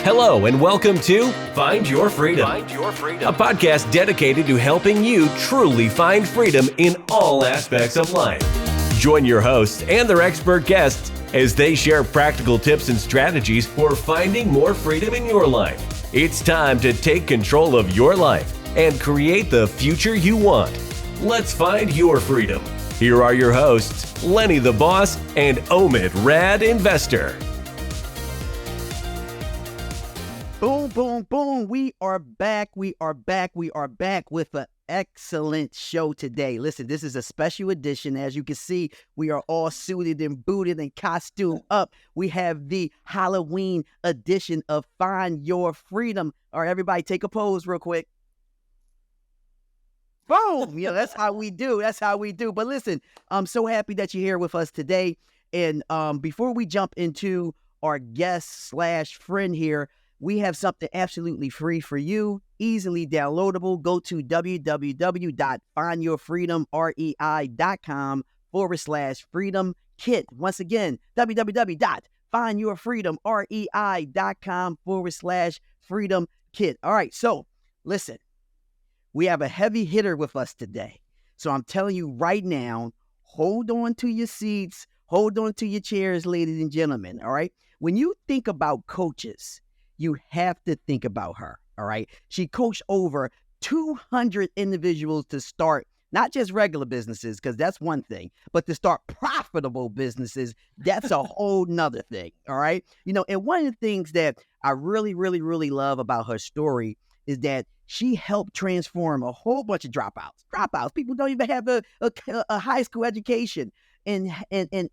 Hello and welcome to Find Your Freedom, a podcast dedicated to helping you truly find freedom in all aspects of life. Join your hosts and their expert guests as they share practical tips and strategies for finding more freedom in your life. It's time to take control of your life and create the future you want. Let's find your freedom. Here are your hosts, Lenny the Boss and Omid Rad Investor. Boom, boom, boom. We are back with an excellent show today. Listen, this is a special edition. As you can see, we are all suited and booted and costumed up. We have the Halloween edition of Find Your Freedom. All right, everybody take a pose real quick. Boom. That's how we do. But listen, I'm so happy that you're here with us today. And before we jump into our guest / friend here, we have something absolutely free for you, easily downloadable. Go to www.findyourfreedomrei.com/freedom kit. Once again, www.findyourfreedomrei.com/freedom kit. All right, so listen, we have a heavy hitter with us today. So I'm telling you right now, hold on to your seats, hold on to your chairs, ladies and gentlemen. All right, when you think about coaches, you have to think about her, all right? She coached over 200 individuals to start not just regular businesses, because that's one thing, but to start profitable businesses, that's a whole nother thing, all right? And one of the things that I really, really, really love about her story is that she helped transform a whole bunch of dropouts. People don't even have a high school education, and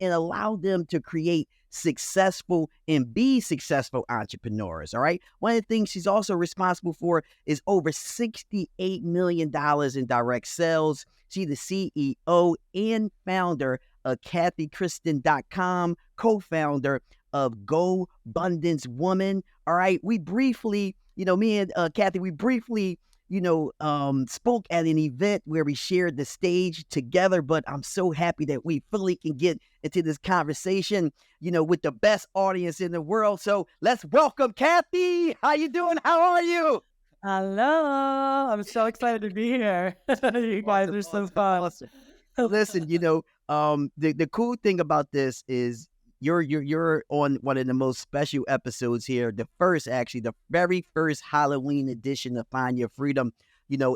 allow them to create successful and be successful entrepreneurs. All right. One of the things she's also responsible for is over $68 million in direct sales. She's the CEO and founder of CathyChristen.com, co-founder of Go Abundance Woman. All right. We briefly, me and Cathy, spoke at an event where we shared the stage together, but I'm so happy that we fully can get into this conversation, with the best audience in the world. So let's welcome Cathy. How you doing? How are you? Hello. I'm so excited to be here. You guys are so fun. Awesome. Listen, the cool thing about this is you're on one of the most special episodes here. The very first Halloween edition of Find Your Freedom,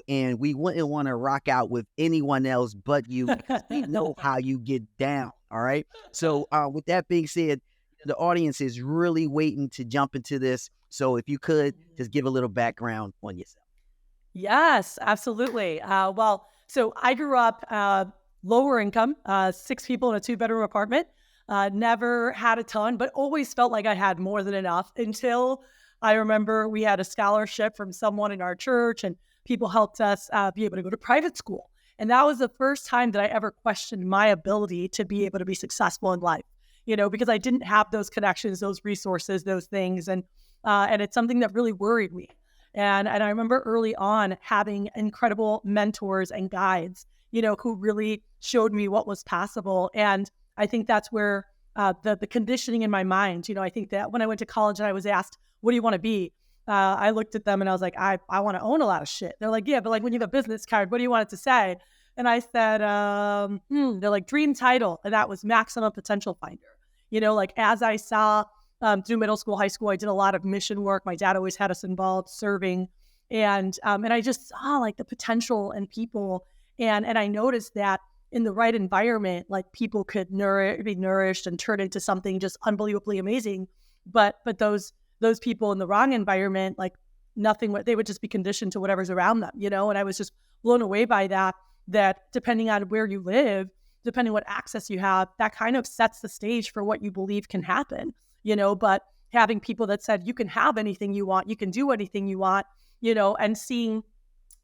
and we wouldn't want to rock out with anyone else but you. We know how you get down. All right. So with that being said, the audience is really waiting to jump into this. So if you could just give a little background on yourself. Yes, absolutely. So I grew up lower income, 6 people in a 2-bedroom apartment. Never had a ton, but always felt like I had more than enough until I remember we had a scholarship from someone in our church and people helped us be able to go to private school. And that was the first time that I ever questioned my ability to be able to be successful in life, because I didn't have those connections, those resources, those things. And it's something that really worried me. And I remember early on having incredible mentors and guides, who really showed me what was possible. And I think that's where the conditioning in my mind, I think that when I went to college and I was asked, what do you want to be? I looked at them and I was like, I want to own a lot of shit. They're like, yeah, but like when you have a business card, what do you want it to say? And I said, they're like dream title. And that was maximum potential finder. As I saw through middle school, high school, I did a lot of mission work. My dad always had us involved serving. And I just saw like the potential in people. And I noticed that in the right environment, like people could be nourished and turn into something just unbelievably amazing. But those people in the wrong environment, like nothing, they would just be conditioned to whatever's around them, and I was just blown away by that depending on where you live, depending what access you have, that kind of sets the stage for what you believe can happen, but having people that said, you can have anything you want, you can do anything you want, and seeing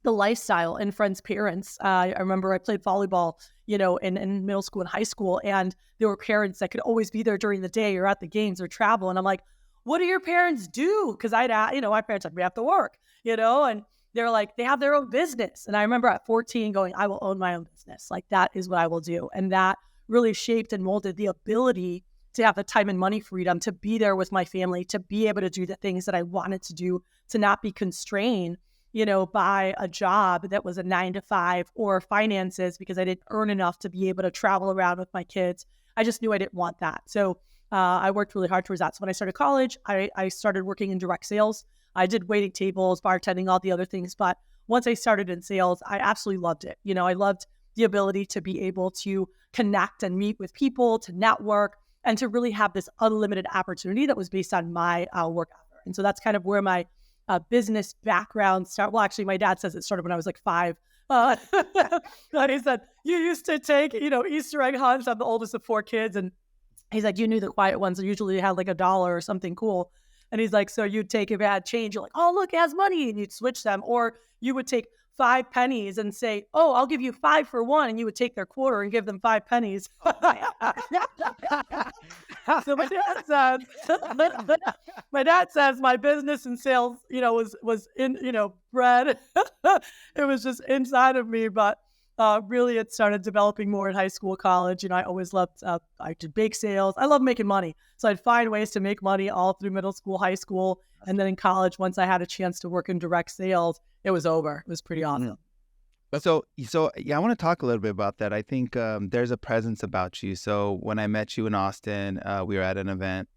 the lifestyle in friends' parents. I remember I played volleyball, in middle school and high school, and there were parents that could always be there during the day or at the games or travel. And I'm like, what do your parents do? Because my parents like, we have to work, and they're like, they have their own business. And I remember at 14 going, I will own my own business. Like that is what I will do. And that really shaped and molded the ability to have the time and money freedom to be there with my family, to be able to do the things that I wanted to do, to not be constrained, by a job that was a 9 to 5 or finances because I didn't earn enough to be able to travel around with my kids. I just knew I didn't want that. So I worked really hard towards that. So when I started college, I started working in direct sales. I did waiting tables, bartending, all the other things. But once I started in sales, I absolutely loved it. I loved the ability to be able to connect and meet with people, to network, and to really have this unlimited opportunity that was based on my work ethic. And so that's kind of where my business background started. Well, actually, my dad says it started when I was like 5. But he said, you used to take, Easter egg hunts. I'm the oldest of 4 kids. And he's like, you knew the quiet ones usually had like $1 or something cool. And he's like, so you'd take a bad change. You're like, oh, look, it has money. And you'd switch them. Or you would take 5 pennies and say, oh, I'll give you 5 for 1. And you would take their quarter and give them 5 pennies. So my dad says my business and sales, was in, bred. It was just inside of me. But really it started developing more in high school, college. I always loved, I did bake sales. I love making money. So I'd find ways to make money all through middle school, high school. And then in college, once I had a chance to work in direct sales, it was over. It was pretty awesome. So yeah, I want to talk a little bit about that. I think there's a presence about you. So when I met you in Austin, we were at an event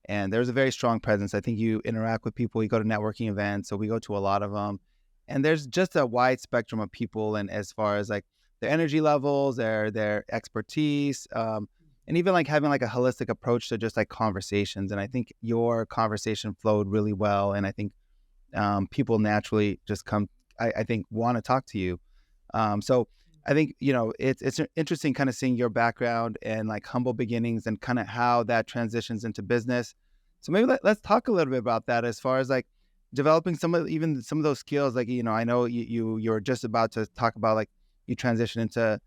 and there's a very strong presence. I think you interact with people. You go to networking events. So we go to a lot of them. And there's just a wide spectrum of people. And as far as like their energy levels, their expertise, and even like having like a holistic approach to just like conversations. And I think your conversation flowed really well. And I think people naturally just come, I think, want to talk to you. So I think, it's interesting kind of seeing your background and like humble beginnings and kind of how that transitions into business. So maybe let's talk a little bit about that as far as like developing some of those skills. Like, I know you're just about to talk about like you transition into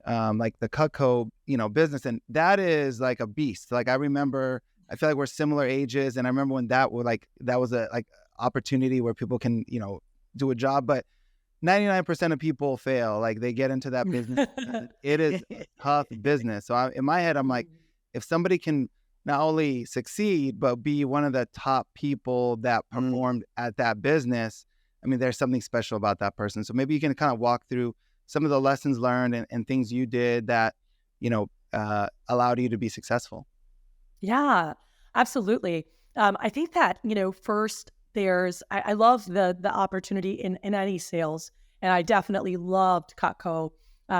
like the Cutco, business. And that is like a beast. Like I remember, I feel like we're similar ages. And I remember when that was a like opportunity where people can, do a job, but 99% of people fail. Like they get into that business. It is a tough business. So in my head, I'm like, if somebody can not only succeed, but be one of the top people that performed at that business, I mean, there's something special about that person. So maybe you can kind of walk through some of the lessons learned and things you did that, allowed you to be successful. Yeah, absolutely. I think that, first I love the opportunity in any sales. And I definitely loved Cutco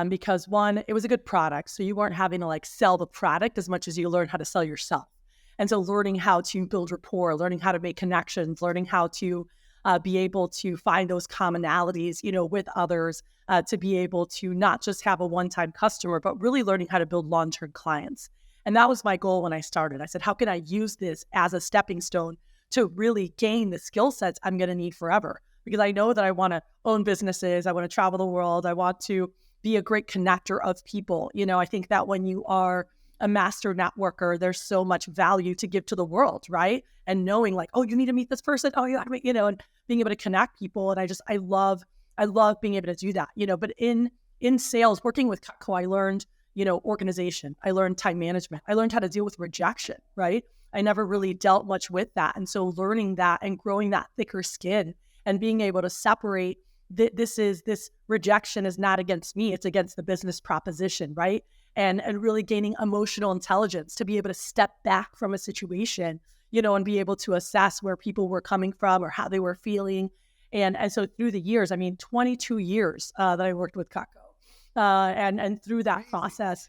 because one, it was a good product. So you weren't having to like sell the product as much as you learned how to sell yourself. And so learning how to build rapport, learning how to make connections, learning how to be able to find those commonalities, with others, to be able to not just have a one-time customer, but really learning how to build long-term clients. And that was my goal when I started. I said, how can I use this as a stepping stone to really gain the skill sets I'm going to need forever? Because I know that I want to own businesses. I want to travel the world. I want to be a great connector of people. I think that when you are a master networker, there's so much value to give to the world, right? And knowing like, oh, you need to meet this person. Oh, you got to meet, and being able to connect people. And I love being able to do that, but in sales, working with Cutco, I learned, organization. I learned time management. I learned how to deal with rejection, right? I never really dealt much with that. And so learning that and growing that thicker skin and being able to separate this rejection is not against me. It's against the business proposition, right? And really gaining emotional intelligence to be able to step back from a situation, and be able to assess where people were coming from or how they were feeling. And so through the years, 22 years that I worked with Cutco. And through that process,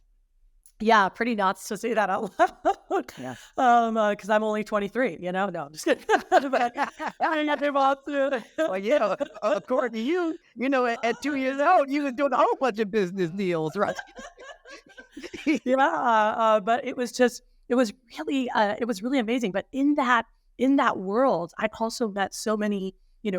yeah, pretty nuts to say that out loud. Yeah. Because I'm only 23, No, I'm just kidding. But I got to move through it. Well, yeah, according to you, at 2 years old, you was doing a whole bunch of business deals, right? Yeah, but it was really amazing. But in that world, I also met so many,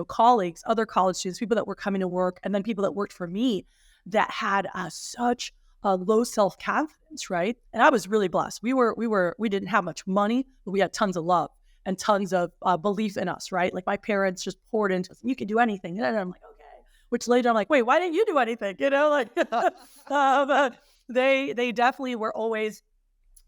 colleagues, other college students, people that were coming to work, and then people that worked for me that had such low self-confidence, right? And I was really blessed. We didn't have much money, but we had tons of love and tons of belief in us, right? Like my parents just poured into us. You can do anything. And I'm like, okay. Which later I'm like, wait, why didn't you do anything? They definitely were always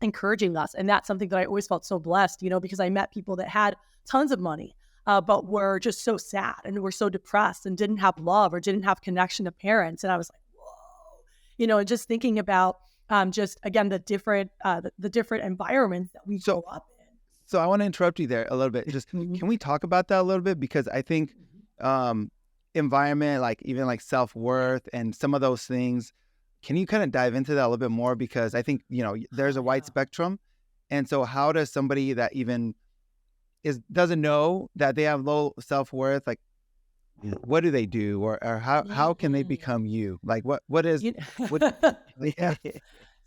encouraging us. And that's something that I always felt so blessed, because I met people that had tons of money, but were just so sad and were so depressed and didn't have love or didn't have connection to parents. And I was like, whoa, and just thinking about just, again, the different environments that we grow up in. So I want to interrupt you there a little bit. Just can we talk about that a little bit? Because I think environment, like even like self-worth and some of those things, can you kind of dive into that a little bit more? Because I think, there's a wide spectrum. And so how does somebody that even doesn't know that they have low self-worth, like what do they do? Or how can they become you? Like what is, yeah.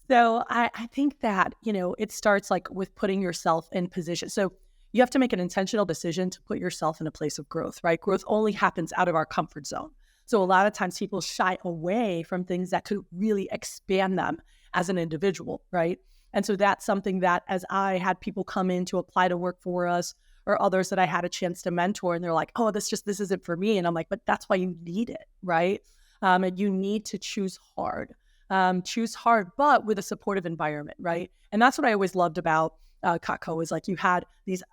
So I think that, it starts like with putting yourself in position. So you have to make an intentional decision to put yourself in a place of growth, right? Growth only happens out of our comfort zone. So a lot of times people shy away from things that could really expand them as an individual, right? And so that's something that as I had people come in to apply to work for us or others that I had a chance to mentor and they're like, oh, this isn't for me. And I'm like, but that's why you need it, right? And you need to choose hard, but with a supportive environment, right? And that's what I always loved about Cutco is like you had these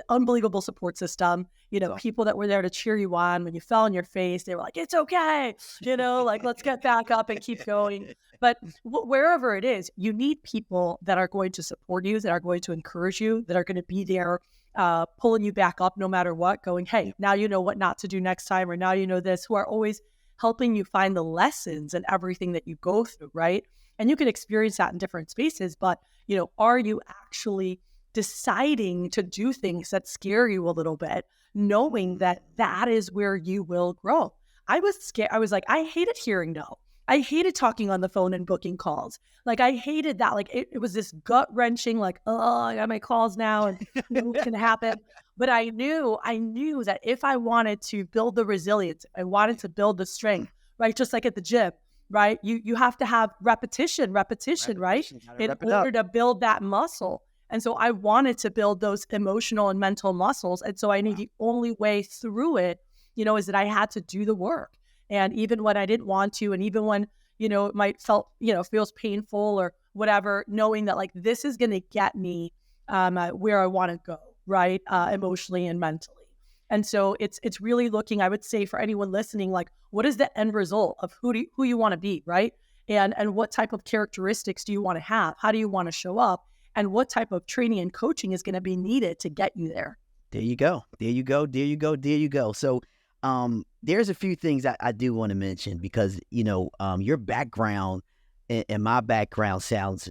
unbelievable support system, people that were there to cheer you on when you fell on your face. They were like, it's okay, like let's get back up and keep going. But wherever it is, you need people that are going to support you, that are going to encourage you, that are going to be there pulling you back up no matter what, going, hey, now you know what not to do next time, or now you know this, who are always helping you find the lessons and everything that you go through, right? And you can experience that in different spaces, but, are you actually deciding to do things that scare you a little bit, knowing that that is where you will grow? I was scared. I was like, I hated hearing no. I hated talking on the phone and booking calls. Like I hated that. Like it was this gut wrenching, like, oh, I got my calls now and what can happen. But I knew that if I wanted to build the resilience, I wanted to build the strength, right? Just like at the gym, right? You have to have repetition, right? In order to build that muscle. And so I wanted to build those emotional and mental muscles. And so I knew the only way through it, is that I had to do the work. And even when I didn't want to, and even when, it might feels painful or whatever, knowing that like, this is going to get me where I want to go, right? Emotionally and mentally. And so it's really looking, I would say for anyone listening, like what is the end result of who you want to be, right? And what type of characteristics do you want to have? How do you want to show up? And what type of training and coaching is going to be needed to get you there? There you go. So there's a few things I do want to mention because, your background and my background sounds,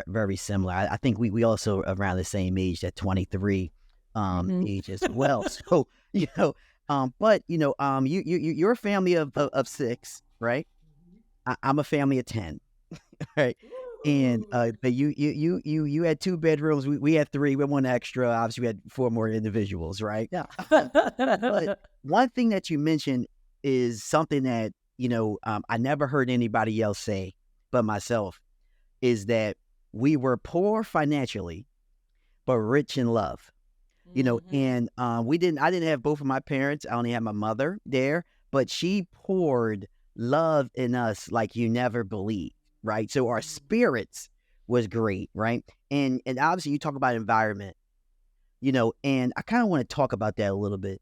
very similar. I think we also around the same age, that 23 age as well. So, but, you're a family of 6, right? I'm a family of 10, right? And but you had 2 bedrooms. We had 3 with 1 extra. Obviously, we had 4 more individuals, right? Yeah. But one thing that you mentioned is something that I never heard anybody else say but myself, is that we were poor financially, but rich in love. And I didn't have both of my parents. I only had my mother there, but she poured love in us like you never believed. Right. So our spirits was great. Right. And obviously you talk about environment, and I kind of want to talk about that a little bit,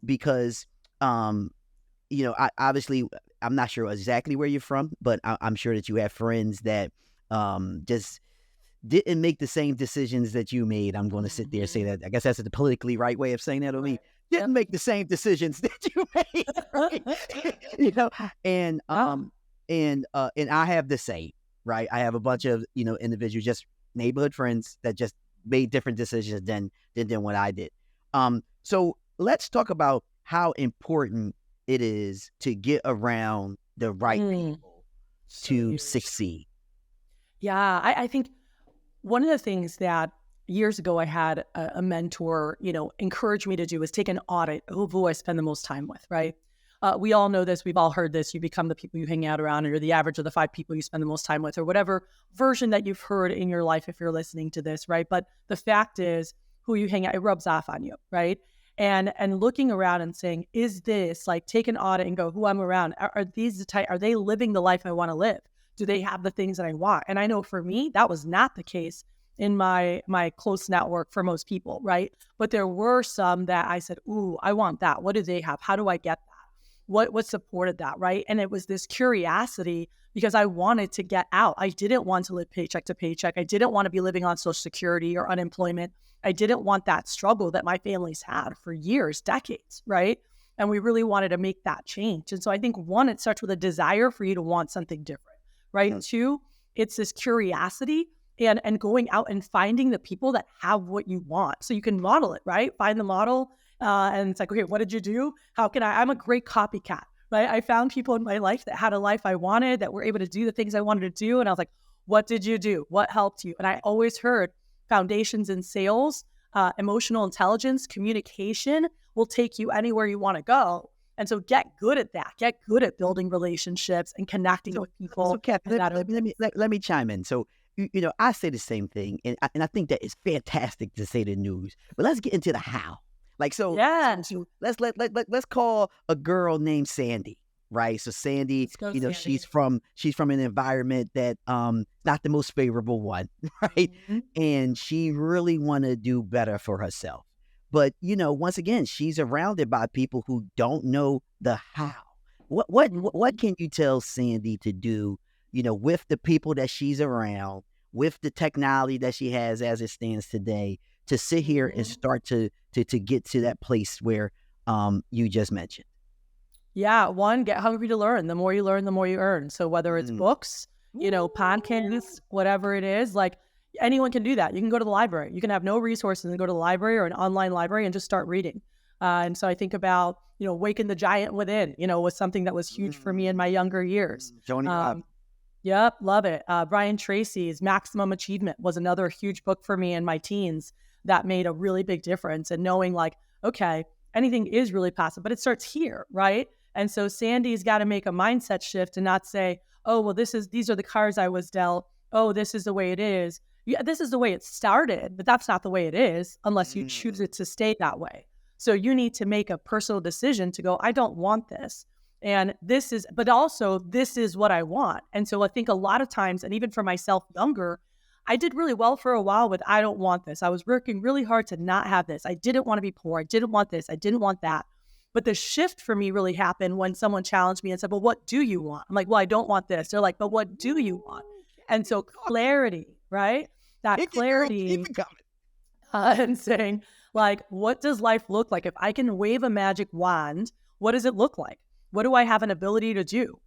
because, obviously I'm not sure exactly where you're from, but I'm sure that you have friends that just didn't make the same decisions that you made. I'm going to sit there and say that. I guess that's the politically right way of saying that. I mean, didn't make the same decisions that you made. Right? And I have the same, right? I have a bunch of, individuals, just neighborhood friends that just made different decisions than what I did. So let's talk about how important it is to get around the right people to succeed. Yeah, I think one of the things that years ago I had a mentor, encourage me to do was take an audit of who I spend the most time with, right? We all know this. We've all heard this. You become the people you hang out around, or you're the average of the 5 people you spend the most time with, or whatever version that you've heard in your life if you're listening to this, right? But the fact is, who you hang out, it rubs off on you, right? And looking around and saying, is this, like, take an audit and go, who I'm around, are these the type, are they living the life I want to live? Do they have the things that I want? And I know for me, that was not the case in my close network for most people, right? But there were some that I said, ooh, I want that. What do they have? How do I get that? What supported that, right? And it was this curiosity because I wanted to get out. I didn't want to live paycheck to paycheck. I didn't want to be living on Social Security or unemployment. I didn't want that struggle that my family's had for years, decades, right? And we really wanted to make that change. And so I think, one, it starts with a desire for you to want something different, right? Mm-hmm. Two, it's this curiosity and going out and finding the people that have what you want. So you can model it, right? Find the model. And it's like, okay, what did you do? How can I'm a great copycat, right? I found people in my life that had a life I wanted, that were able to do the things I wanted to do. And I was like, what did you do? What helped you? And I always heard foundations in sales, emotional intelligence, communication will take you anywhere you want to go. And so get good at that. Get good at building relationships and connecting with people. So Cathy, let me chime in. So, I say the same thing, and I think that it's fantastic to say the news. But let's get into the how. Like, so, yeah. So let's call a girl named Sandy, right? So Sandy, Sandy. she's from an environment that not the most favorable one, right? Mm-hmm. And she really want to do better for herself. But once again, she's surrounded by people who don't know the how. What can you tell Sandy to do? With the people that she's around, with the technology that she has as it stands today, to sit here and start to get to that place where you just mentioned. Yeah, one, get hungry to learn. The more you learn, the more you earn. So whether it's books, podcasts, whatever it is, like anyone can do that. You can go to the library. You can have no resources and go to the library or an online library and just start reading. And so I think about, Waken the Giant Within, was something that was huge for me in my younger years. Yep, love it. Brian Tracy's Maximum Achievement was another huge book for me in my teens that made a really big difference. And knowing like, okay, anything is really possible, but it starts here, right? And so Sandy's got to make a mindset shift and not say, oh, well, these are the cards I was dealt. Oh, this is the way it is. Yeah, this is the way it started, but that's not the way it is unless you choose it to stay that way. So you need to make a personal decision to go, I don't want this. And this is what I want. And so I think a lot of times, and even for myself younger, I did really well for a while with, I don't want this. I was working really hard to not have this. I didn't want to be poor. I didn't want this. I didn't want that. But the shift for me really happened when someone challenged me and said, well, what do you want? I'm like, well, I don't want this. They're like, but what do you want? And so clarity, right? That clarity and saying like, what does life look like? If I can wave a magic wand, what does it look like? What do I have an ability to do?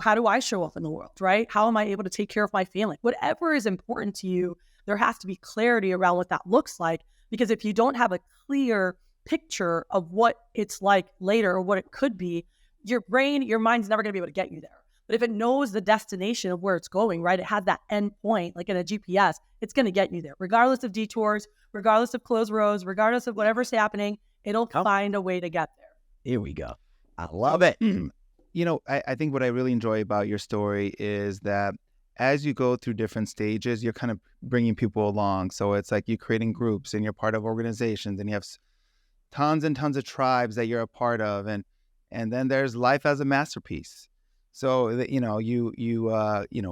How do I show up in the world, right? How am I able to take care of my family? Whatever is important to you, there has to be clarity around what that looks like. Because if you don't have a clear picture of what it's like later or what it could be, your mind's never going to be able to get you there. But if it knows the destination of where it's going, right? It has that end point, like in a GPS, it's going to get you there. Regardless of detours, regardless of closed roads, regardless of whatever's happening, it'll find a way to get there. Here we go. I love it. I think what I really enjoy about your story is that as you go through different stages, you're kind of bringing people along. So it's like you're creating groups and you're part of organizations and you have tons and tons of tribes that you're a part of. And then there's life as a masterpiece. So, you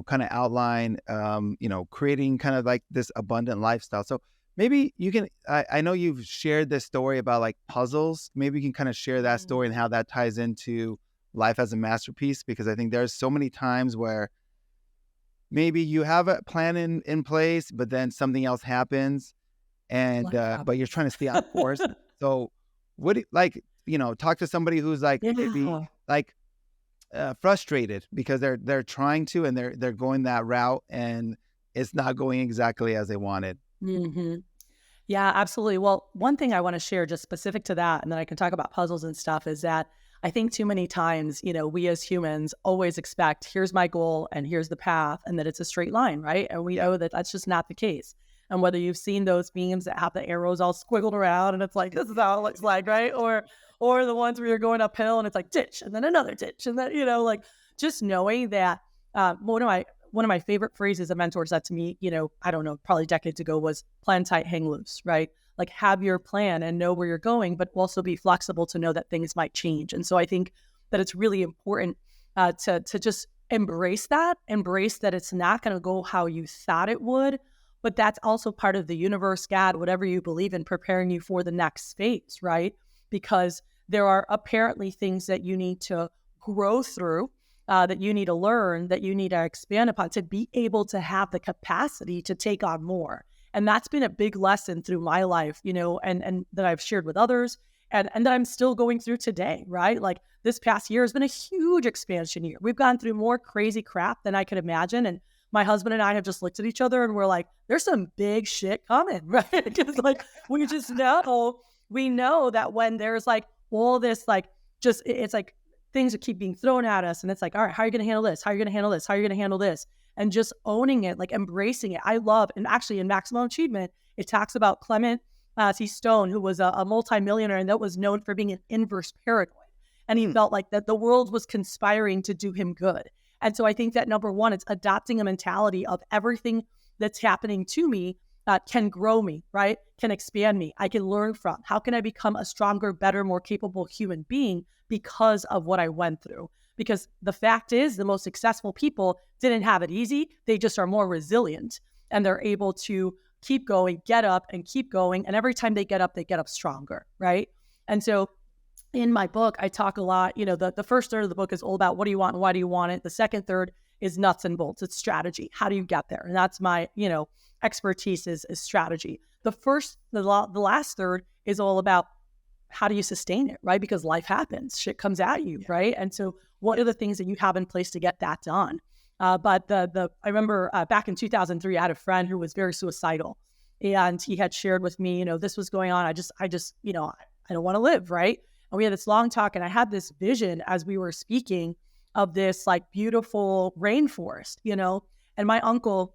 kind of outline, creating kind of like this abundant lifestyle. So maybe you can, I know you've shared this story about like puzzles. Maybe you can kind of share that story and how that ties into life as a masterpiece, because I think there's so many times where maybe you have a plan in place, but then something else happens and, but you're trying to stay on course. So talk to somebody who's like, maybe like frustrated because they're trying to, and they're going that route and it's not going exactly as they wanted. Mm-hmm. Yeah, absolutely. Well, one thing I want to share just specific to that, and then I can talk about puzzles and stuff, is that I think too many times, we as humans always expect, here's my goal and here's the path, and that it's a straight line, right? And we know that that's just not the case. And whether you've seen those memes that have the arrows all squiggled around and it's like, this is how it looks like, right? Or the ones where you're going uphill and it's like ditch and then another ditch. And then, just knowing that one of my favorite phrases a mentor said to me, I don't know, probably decades ago, was plan tight, hang loose, right? Like have your plan and know where you're going, but also be flexible to know that things might change. And so I think that it's really important to just embrace that it's not going to go how you thought it would, but that's also part of the universe, God, whatever you believe in, preparing you for the next phase, right? Because there are apparently things that you need to grow through, that you need to learn, that you need to expand upon to be able to have the capacity to take on more. And that's been a big lesson through my life, and that I've shared with others, and that I'm still going through today, right? Like this past year has been a huge expansion year. We've gone through more crazy crap than I could imagine. And my husband and I have just looked at each other and we're like, there's some big shit coming, right? Because like, we know that when there's like all this, like, just, it's like things that keep being thrown at us. And it's like, all right, how are you going to handle this? How are you going to handle this? How are you going to handle this? And just owning it, like embracing it. I love, and actually in Maximum Achievement, it talks about Clement C. Stone, who was a multimillionaire and that was known for being an inverse paranoid. And he felt like that the world was conspiring to do him good. And so I think that number one, it's adopting a mentality of everything that's happening to me can grow me, right? Can expand me. I can learn from. How can I become a stronger, better, more capable human being because of what I went through? Because the fact is, the most successful people didn't have it easy. They just are more resilient and they're able to keep going, get up and keep going. And every time they get up stronger, right? And so in my book, I talk a lot, the first third of the book is all about what do you want and why do you want it? The second third is nuts and bolts. It's strategy. How do you get there? And that's my, expertise is strategy. The last third is all about how do you sustain it, right? Because life happens, shit comes at you, right? And so what are the things that you have in place to get that done? But I remember back in 2003, I had a friend who was very suicidal and he had shared with me, this was going on. I just, I don't want to live, right? And we had this long talk and I had this vision as we were speaking of this like beautiful rainforest, and my uncle,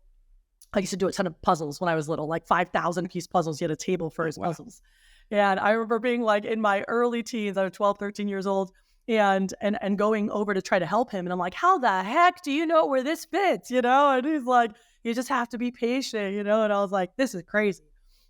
I used to do a ton of puzzles when I was little, like 5,000 piece puzzles. He had a table for his puzzles. And I remember being like in my early teens, I was 12, 13 years old and going over to try to help him. And I'm like, how the heck do you know where this fits? And he's like, you just have to be patient, and I was like, this is crazy.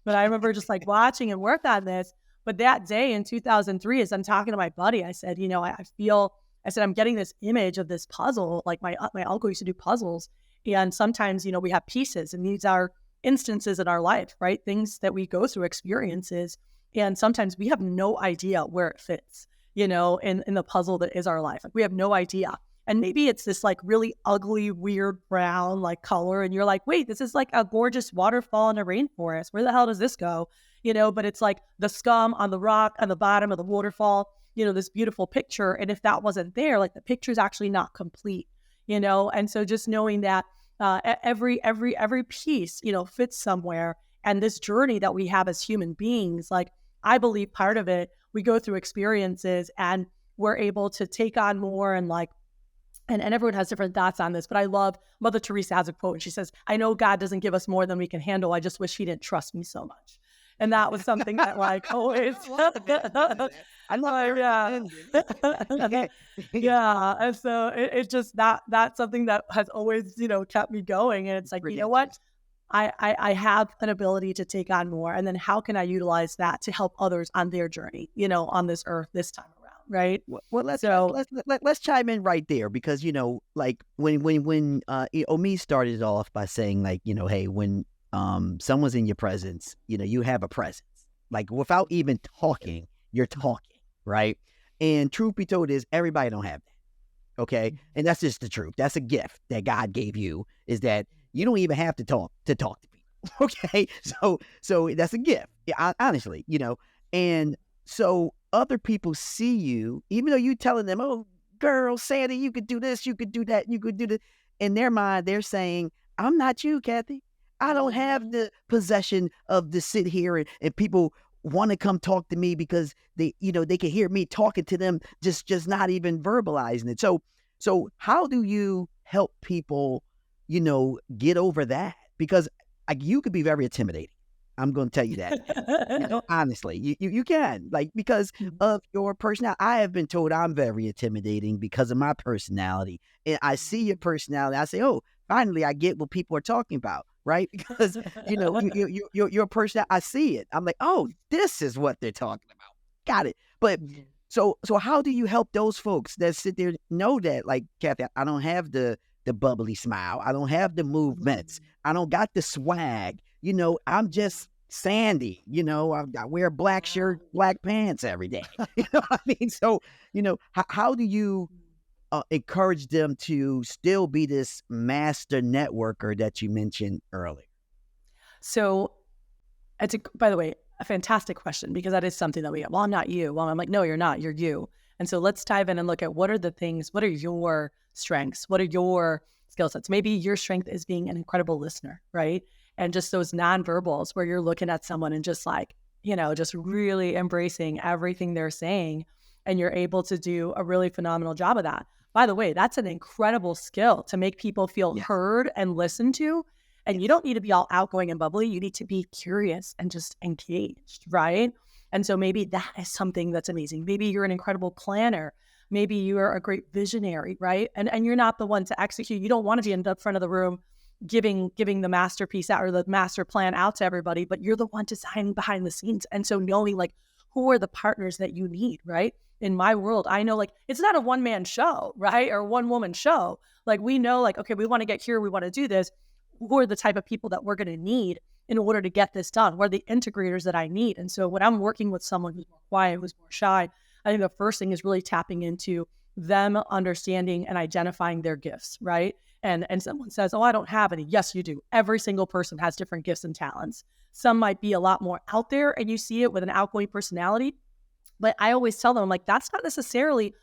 But I remember just like watching him work on this. But that day in 2003, as I'm talking to my buddy, I said, I said, I'm getting this image of this puzzle. Like my uncle used to do puzzles. And sometimes, we have pieces and these are instances in our life, right? Things that we go through, experiences. And sometimes we have no idea where it fits, in the puzzle that is our life. Like we have no idea. And maybe it's this like really ugly, weird brown like color. And you're like, wait, this is like a gorgeous waterfall in a rainforest. Where the hell does this go? But it's like the scum on the rock on the bottom of the waterfall, this beautiful picture. And if that wasn't there, like the picture is actually not complete, And so just knowing that every piece, fits somewhere. And this journey that we have as human beings, like I believe part of it, we go through experiences and we're able to take on more and like, and everyone has different thoughts on this, but I love Mother Teresa has a quote and she says, I know God doesn't give us more than we can handle. I just wish he didn't trust me so much. And that was something that like always, I love yeah. Yeah. And so it just, that's something that has always, kept me going. And it's like, you know what? I have an ability to take on more. And then how can I utilize that to help others on their journey, on this earth this time around? Right. Well, let's chime in right there because, like when Omi started off by saying like, hey, when someone's in your presence, you have a presence, like without even talking, you're talking, right? And truth be told is everybody don't have that. Okay. And that's just the truth. That's a gift that God gave you, is that you don't even have to talk to people. Okay. So that's a gift. Yeah, honestly, and so other people see you, even though you telling them, oh, girl, Sandy, you could do this, you could do that, you could do this. In their mind, they're saying, I'm not you, Cathy. I don't have the possession of to sit here and people want to come talk to me because they can hear me talking to them, just not even verbalizing it. So how do you help people, get over that? Because you could be very intimidating. I'm going to tell you that. Honestly, you can, like, because of your personality. I have been told I'm very intimidating because of my personality. And I see your personality. I say, oh, finally, I get what people are talking about, right? Because, your personality, I see it. I'm like, oh, this is what they're talking about. Got it. But So how do you help those folks that sit there know that, like, Cathy, I don't have the bubbly smile, I don't have the movements, I don't got the swag, I'm just Sandy, I wear a black shirt, black pants every day. You know what I mean? So, how do you encourage them to still be this master networker that you mentioned earlier? So by the way, a fantastic question, because that is something that I'm not you. Well, I'm like, no, you're not, you're you. And so let's dive in and look at what are your strengths? What are your skill sets? Maybe your strength is being an incredible listener, right? And just those nonverbals where you're looking at someone and just like, just really embracing everything they're saying. And you're able to do a really phenomenal job of that. By the way, that's an incredible skill to make people feel heard and listened to. And you don't need to be all outgoing and bubbly. You need to be curious and just engaged, right? And so maybe that is something that's amazing. Maybe you're an incredible planner. Maybe you are a great visionary, right? And you're not the one to execute. You don't want to be in the front of the room giving the masterpiece out or the master plan out to everybody, but you're the one designing behind the scenes. And so knowing like who are the partners that you need, right? In my world, I know like it's not a one-man show, right? Or one-woman show. Like we know like, okay, we want to get here, we want to do this. Who are the type of people that we're going to need in order to get this done? What are the integrators that I need? And so when I'm working with someone who's more quiet, who's more shy, I think the first thing is really tapping into them understanding and identifying their gifts, right? And someone says, oh, I don't have any. Yes, you do. Every single person has different gifts and talents. Some might be a lot more out there and you see it with an outgoing personality. But I always tell them, like, that's not necessarily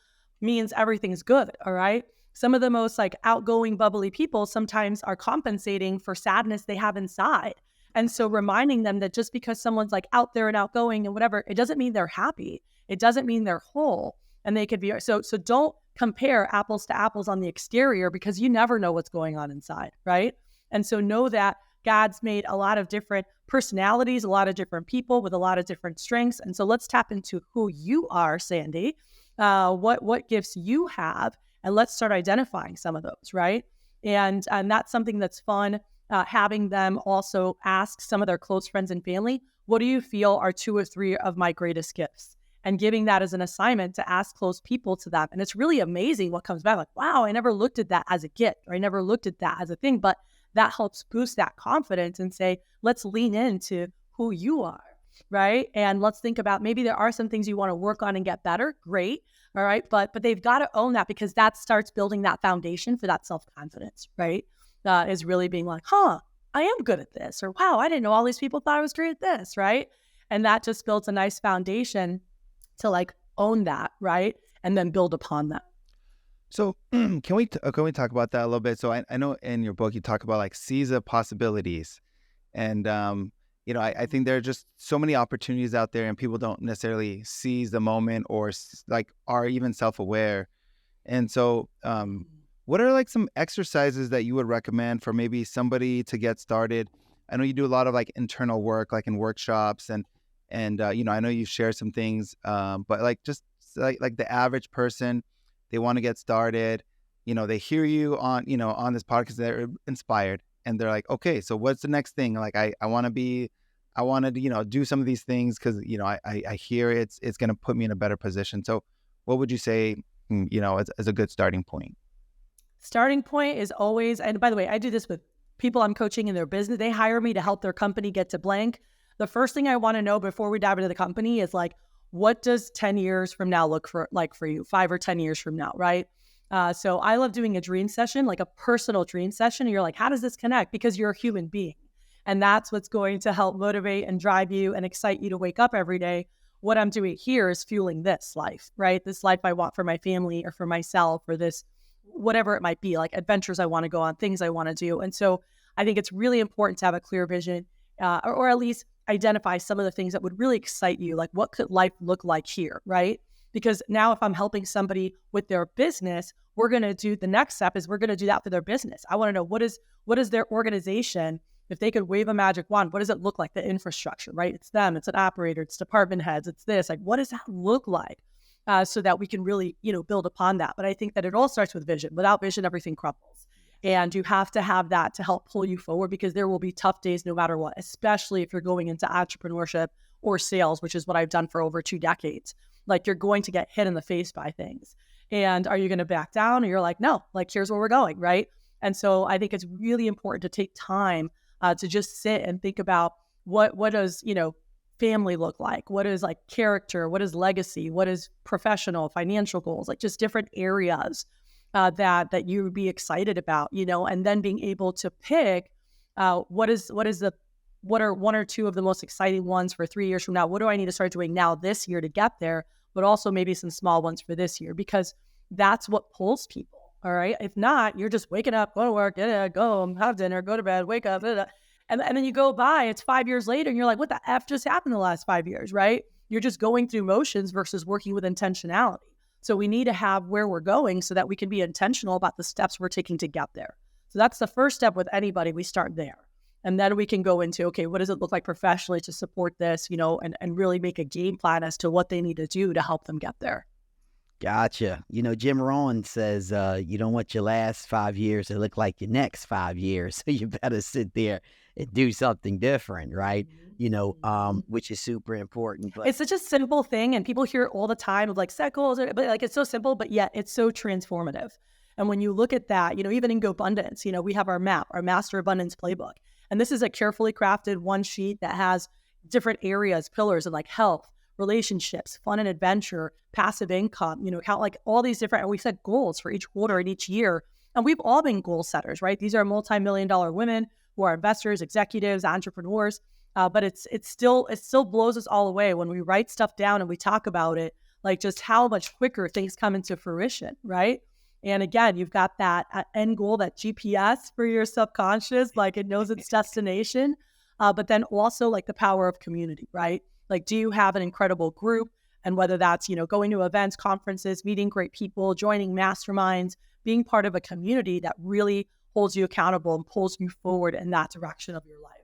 means everything's good, all right? Some of the most like outgoing, bubbly people sometimes are compensating for sadness they have inside. And so reminding them that just because someone's like out there and outgoing and whatever, it doesn't mean they're happy. It doesn't mean they're whole. And they could be, so don't compare apples to apples on the exterior because you never know what's going on inside, right? And so know that God's made a lot of different personalities, a lot of different people with a lot of different strengths. And so let's tap into who you are, Sandy, what gifts you have, and let's start identifying some of those, right? And that's something that's fun, having them also ask some of their close friends and family, what do you feel are 2 or 3 of my greatest gifts? And giving that as an assignment to ask close people to them. And it's really amazing what comes back. Like, wow, I never looked at that as a gift, or I never looked at that as a thing, but that helps boost that confidence and say, let's lean into who you are, right? And let's think about maybe there are some things you want to work on and get better. Great. All right. But they've got to own that because that starts building that foundation for that self-confidence, right? Is really being like, I am good at this, or wow, I didn't know all these people thought I was great at this, right? And that just builds a nice foundation to like own that, right? And then build upon that. So can we talk about that a little bit? So I know in your book you talk about like seize the possibilities, and I think there are just so many opportunities out there, and people don't necessarily seize the moment or like are even self-aware. And so what are like some exercises that you would recommend for maybe somebody to get started? I know you do a lot of like internal work, like in workshops, and I know you share some things, but like just like the average person, they want to get started, they hear you on this podcast, they're inspired, and they're like, okay, so what's the next thing? Like, I want to do some of these things because, I hear it's going to put me in a better position. So what would you say, as a good starting point? Starting point is always, and by the way, I do this with people I'm coaching in their business. They hire me to help their company get to blank. The first thing I want to know before we dive into the company is like, what does 10 years from now look like for you, 5 or 10 years from now, right? So I love doing a dream session, like a personal dream session. And you're like, how does this connect? Because you're a human being. And that's what's going to help motivate and drive you and excite you to wake up every day. What I'm doing here is fueling this life, right? This life I want for my family or for myself, or this, whatever it might be, like adventures I want to go on, things I want to do. And so I think it's really important to have a clear vision, or at least identify some of the things that would really excite you. Like, what could life look like here, right? Because now if I'm helping somebody with their business, we're going to do the next step is we're going to do that for their business. I want to know what is their organization. If they could wave a magic wand, what does it look like? The infrastructure, right? It's them, it's an operator, it's department heads, it's this. Like, what does that look like? So that we can really, build upon that. But I think that it all starts with vision. Without vision, everything crumbles. And you have to have that to help pull you forward, because there will be tough days no matter what, especially if you're going into entrepreneurship or sales, which is what I've done for over 2 decades. like you're going to get hit in the face by things. And are you going to back down? Or you're like, no, like here's where we're going, right? And so I think it's really important to take time to just sit and think about what does, family look like? What is like character? What is legacy? What is professional, financial goals? Like just different areas that you would be excited about, and then being able to pick what are one or two of the most exciting ones for 3 years from now? What do I need to start doing now this year to get there? But also maybe some small ones for this year, because that's what pulls people. All right. If not, you're just waking up, go to work, go have dinner, go to bed, wake up. And then you go by, it's 5 years later and you're like, what the F just happened the last 5 years, right? You're just going through motions versus working with intentionality. So we need to have where we're going so that we can be intentional about the steps we're taking to get there. So that's the first step with anybody. We start there. And then we can go into, okay, what does it look like professionally to support this, and really make a game plan as to what they need to do to help them get there. Gotcha. Jim Rohn says you don't want your last 5 years to look like your next 5 years. So you better sit there and do something different, right? Which is super important. But it's such a simple thing, and people hear it all the time of like set goals, but like it's so simple, but yet it's so transformative. And when you look at that, even in GoBundance, we have our map, our Master Abundance Playbook. And this is a carefully crafted one sheet that has different areas, pillars of like health, relationships, fun and adventure, passive income, count like all these different, and we set goals for each quarter and each year. And we've all been goal setters, right? These are multi-million-dollar women who are investors, executives, entrepreneurs. But it still blows us all away when we write stuff down and we talk about it, like just how much quicker things come into fruition, right? And again, you've got that end goal, that GPS for your subconscious, like it knows its destination, but then also like the power of community, right? Like, do you have an incredible group? And whether that's, going to events, conferences, meeting great people, joining masterminds, being part of a community that really holds you accountable and pulls you forward in that direction of your life.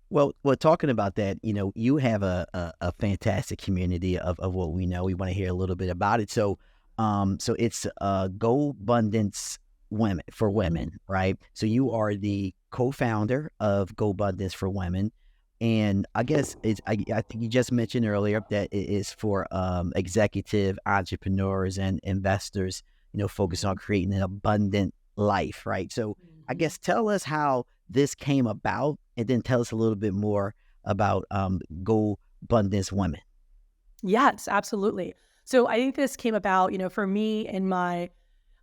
Well, talking about that, you have a fantastic community of what we know. We want to hear a little bit about it. So it's GoBundance Women for Women, right? So you are the co-founder of GoBundance for Women, and I guess I think you just mentioned earlier that it is for executive entrepreneurs and investors, focused on creating an abundant life, right? So I guess tell us how this came about, and then tell us a little bit more about GoBundance Women. Yes, absolutely. So I think this came about, for me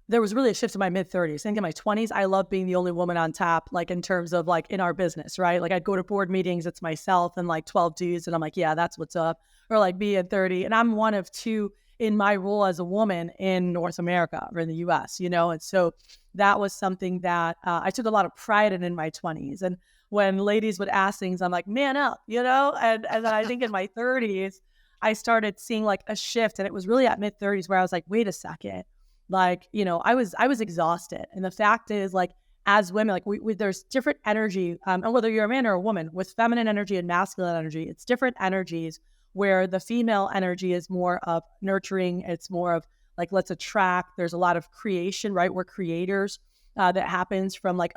there was really a shift in my mid-30s. I think in my 20s, I loved being the only woman on top, like in terms of like in our business, right? Like I'd go to board meetings, it's myself and like 12 dudes. And I'm like, yeah, that's what's up. Or like be at 30. And I'm one of two in my role as a woman in North America or in the US, And so that was something that I took a lot of pride in my 20s. And when ladies would ask things, I'm like, man up, And then I think in my 30s, I started seeing like a shift, and it was really at mid 30s where I was like, wait a second, like, I was exhausted. And the fact is, like, as women, like there's different energy, and whether you're a man or a woman, with feminine energy and masculine energy, it's different energies, where the female energy is more of nurturing. It's more of like, let's attract. There's a lot of creation, right? We're creators. That happens from like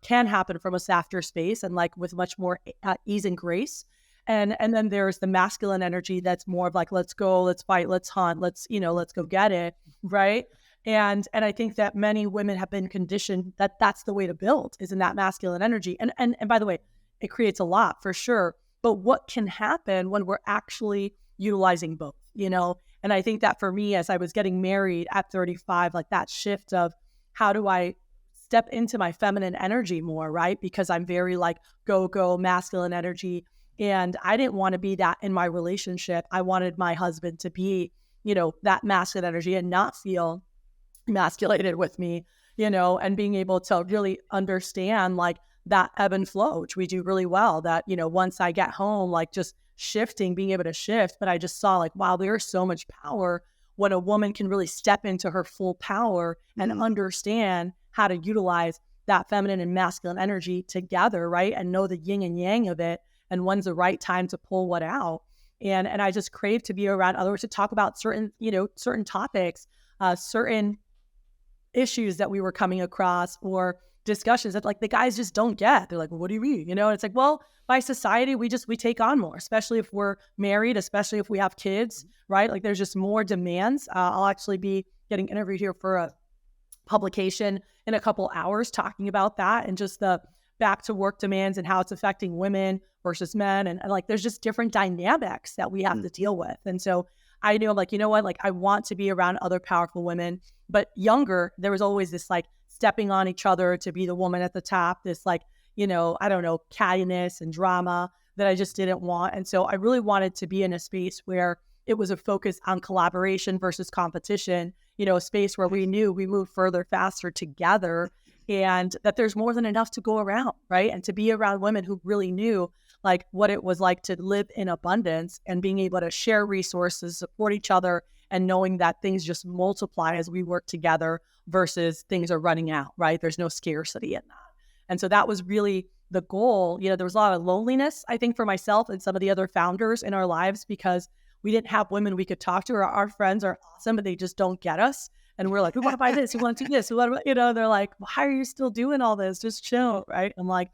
can happen from a softer space, and like with much more ease and grace. And then there's the masculine energy that's more of like, let's go, let's fight, let's hunt, let's go get it, right? And I think that many women have been conditioned that that's the way to build, is in that masculine energy. And by the way, it creates a lot for sure. But what can happen when we're actually utilizing both, And I think that for me, as I was getting married at 35, like that shift of how do I step into my feminine energy more, right? Because I'm very like go masculine energy. And I didn't want to be that in my relationship. I wanted my husband to be, that masculine energy and not feel emasculated with me, and being able to really understand like that ebb and flow, which we do really well. That, once I get home, like just shifting, being able to shift. But I just saw like, wow, there's so much power when a woman can really step into her full power and understand how to utilize that feminine and masculine energy together, right? And know the yin and yang of it, and when's the right time to pull what out. And I just crave to be around others to talk about certain topics, certain issues that we were coming across, or discussions that like the guys just don't get. They're like, well, what do you mean? And it's like, well, by society, we take on more, especially if we're married, especially if we have kids, right? Like there's just more demands. I'll actually be getting interviewed here for a publication in a couple hours talking about that and just the back to work demands and how it's affecting women versus men. And like, there's just different dynamics that we have to deal with. And so I knew, I'm like, you know what, like I want to be around other powerful women, but younger, there was always this like stepping on each other to be the woman at the top, this like, I don't know, cattiness and drama that I just didn't want. And so I really wanted to be in a space where it was a focus on collaboration versus competition, a space where we knew we moved further, faster together, and that there's more than enough to go around, right? And to be around women who really knew like what it was like to live in abundance and being able to share resources, support each other, and knowing that things just multiply as we work together versus things are running out, right? There's no scarcity in that. And so that was really the goal. There was a lot of loneliness, I think, for myself and some of the other founders in our lives because we didn't have women we could talk to. Our friends are awesome, but they just don't get us. And we're like, we want to buy this, we want to do this, we want to, they're like, why are you still doing all this? Just chill, right? I'm like,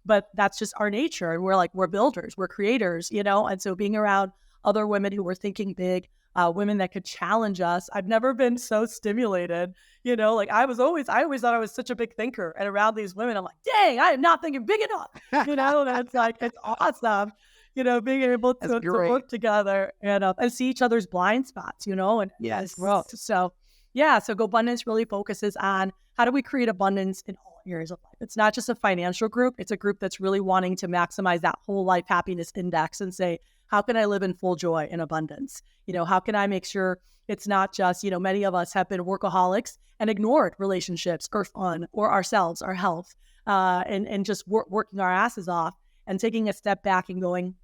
but that's just our nature. And we're like, we're builders, we're creators, And so being around other women who were thinking big, women that could challenge us. I've never been so stimulated, like I always thought I was such a big thinker. And around these women, I'm like, dang, I am not thinking big enough, and it's like, it's awesome, being able to work together and see each other's blind spots, and yes, growth. So yeah, so GoBundance really focuses on how do we create abundance in all areas of life. It's not just a financial group. It's a group that's really wanting to maximize that whole life happiness index and say, how can I live in full joy and abundance? How can I make sure it's not just, many of us have been workaholics and ignored relationships or fun or ourselves, our health, and just working our asses off and taking a step back and going,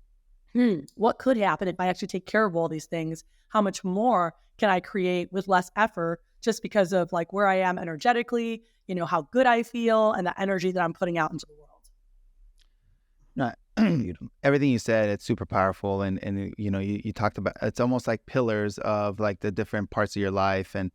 what could happen if I actually take care of all these things? How much more can I create with less effort just because of like where I am energetically, how good I feel and the energy that I'm putting out into the world. No, everything you said, it's super powerful. And you talked about, it's almost like pillars of like the different parts of your life. And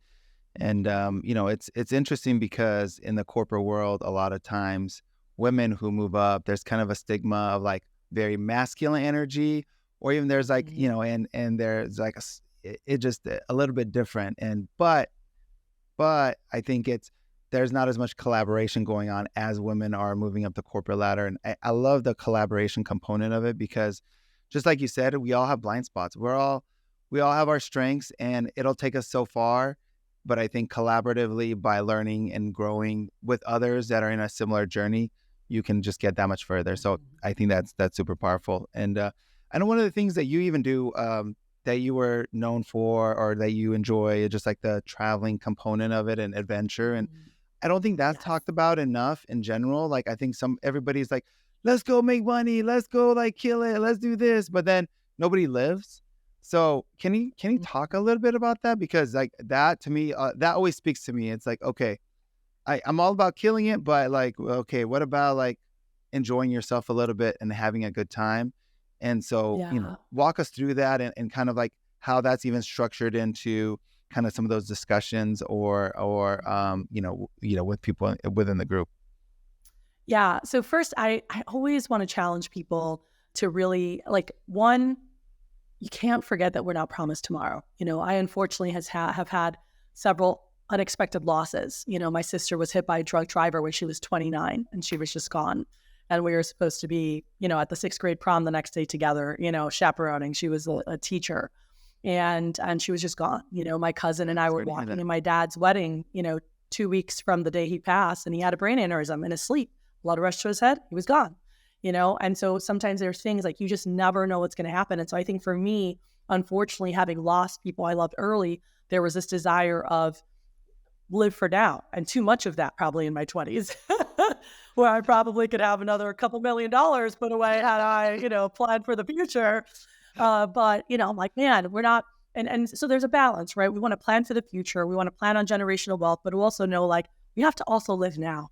it's interesting because in the corporate world, a lot of times women who move up, there's kind of a stigma of like very masculine energy, or even there's like, and there's like, it just a little bit different. But I think there's not as much collaboration going on as women are moving up the corporate ladder. And I love the collaboration component of it because just like you said, we all have blind spots. We all have our strengths and it'll take us so far. But I think collaboratively by learning and growing with others that are in a similar journey, you can just get that much further. So I think that's super powerful. And I know one of the things that you even do that you were known for or that you enjoy, just like the traveling component of it and adventure. And I don't think that's talked about enough in general. Like I think everybody's like, let's go make money. Let's go like kill it. Let's do this. But then nobody lives. So can you talk a little bit about that? Because like that to me, that always speaks to me. It's like, okay, I'm all about killing it, but like, okay, what about like enjoying yourself a little bit and having a good time? And so, walk us through that and kind of like how that's even structured into kind of some of those discussions or with people within the group. Yeah. So first, I always want to challenge people to really like, one, you can't forget that we're not promised tomorrow. I unfortunately have had several unexpected losses. My sister was hit by a drunk driver when she was 29 and she was just gone. And we were supposed to be, at the 6th grade prom the next day together, chaperoning. She was a teacher and she was just gone. My cousin and I were walking in my dad's wedding, 2 weeks from the day he passed, and he had a brain aneurysm in his sleep, blood rushed to his head. He was gone, and so sometimes there's things like you just never know what's going to happen. And so I think for me, unfortunately, having lost people I loved early, there was this desire of live for now, and too much of that probably in my 20s. Where I probably could have another couple $1 million put away had I, planned for the future. But, I'm like, man, we're not. And so there's a balance, right? We want to plan for the future. We want to plan on generational wealth, but we also know like we have to also live now,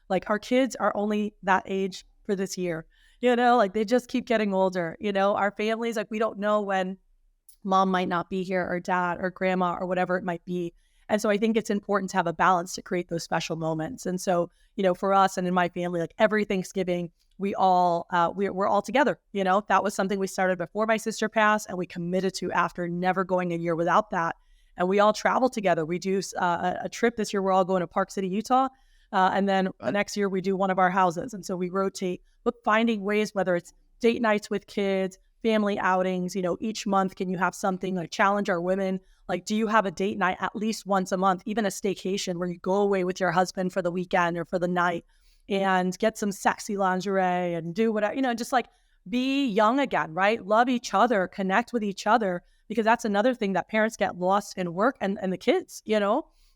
like our kids are only that age for this year, like they just keep getting older, our families, like we don't know when mom might not be here or dad or grandma or whatever it might be. And so I think it's important to have a balance to create those special moments. And so, for us and in my family, like every Thanksgiving, we're all together. That was something we started before my sister passed, and we committed to after, never going a year without that. And we all travel together. We do a trip this year. We're all going to Park City, Utah. And then next year we do one of our houses. And so we rotate, but finding ways, whether it's date nights with kids, family outings, each month, can you have something like challenge our women? Like, do you have a date night at least once a month, even a staycation where you go away with your husband for the weekend or for the night and get some sexy lingerie and do whatever, just like be young again, right? Love each other, connect with each other, because that's another thing that parents get lost in work and the kids,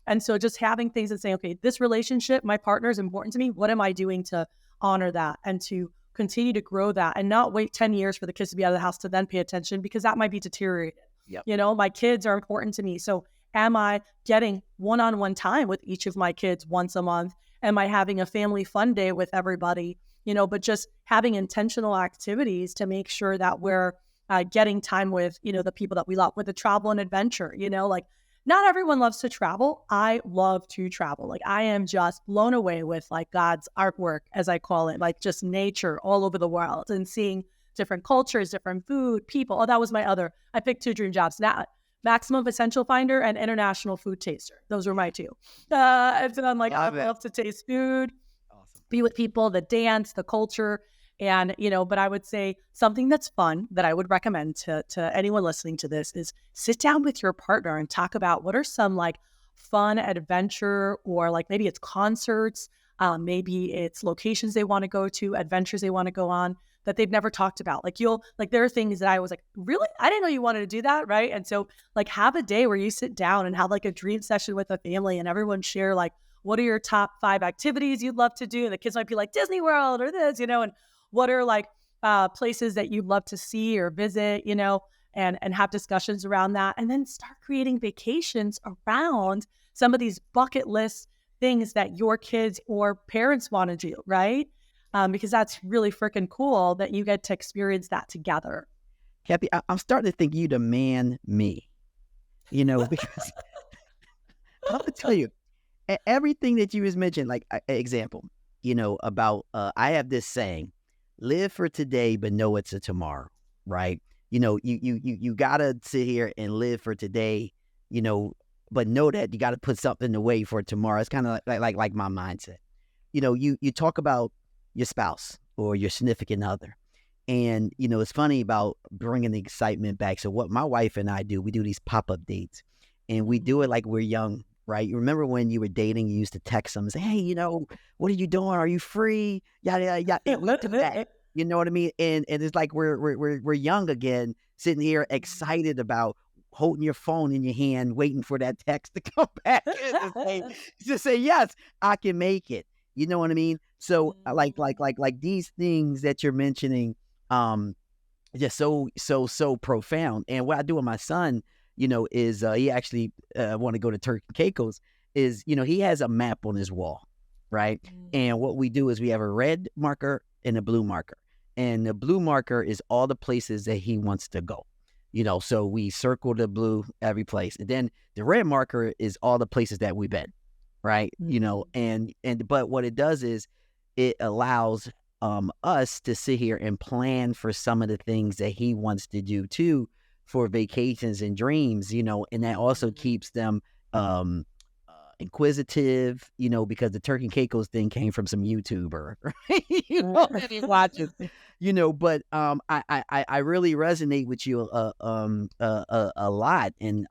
And so just having things and saying, okay, this relationship, my partner is important to me. What am I doing to honor that and to continue to grow that, and not wait 10 years for the kids to be out of the house to then pay attention, because that might be deteriorated. Yep. My kids are important to me. So am I getting one-on-one time with each of my kids once a month? Am I having a family fun day with everybody? But just having intentional activities to make sure that we're getting time with, the people that we love, with the travel and adventure, like not everyone loves to travel. I love to travel. Like I am just blown away with like God's artwork, as I call it, like just nature all over the world and seeing different cultures, different food, people. Oh, that was my other. I picked 2 dream jobs. Now, maximum potential finder and international food taster. Those were my 2. And so I'm like, I love to taste food, be with people, the dance, the culture. And, but I would say something that's fun that I would recommend to anyone listening to this is sit down with your partner and talk about what are some like fun adventure, or like maybe it's concerts, maybe it's locations they want to go to, adventures they want to go on that they've never talked about. Like there are things that I was like, really? I didn't know you wanted to do that. Right. And so like have a day where you sit down and have like a dream session with a family and everyone share like, what are your top 5 activities you'd love to do? And the kids might be like Disney World or this, and what are like places that you'd love to see or visit, and have discussions around that. And then start creating vacations around some of these bucket list things that your kids or parents want to do, right? Because that's really freaking cool that you get to experience that together. Cathy, I'm starting to think you the man me, because I'm going to tell you, everything that you just mentioned, like example, about, I have this saying, live for today, but know it's a tomorrow, right? You gotta sit here and live for today, but know that you got to put something away for tomorrow. It's kind of like my mindset. You talk about your spouse or your significant other, and it's funny about bringing the excitement back. So what my wife and I do, we do these pop-up dates, and we do it like we're young, right? You remember when you were dating, you used to text them and say, hey, what are you doing? Are you free? Yeah. Look at that. You know what I mean? And it's like we're young again, sitting here excited about holding your phone in your hand, waiting for that text to come back to say, yes, I can make it. You know what I mean? So like these things that you're mentioning, just so profound. And what I do with my son, is he actually want to go to Turk and Caicos, is, he has a map on his wall, right? And what we do is we have a red marker and a blue marker. And the blue marker is all the places that he wants to go, so we circle the blue every place. And then the red marker is all the places that we've been, right? But what it does is it allows us to sit here and plan for some of the things that he wants to do too, for vacations and dreams, and that also keeps them inquisitive, because the Turk and Caicos thing came from some YouTuber, right? That he watches, but I really resonate with you a lot, and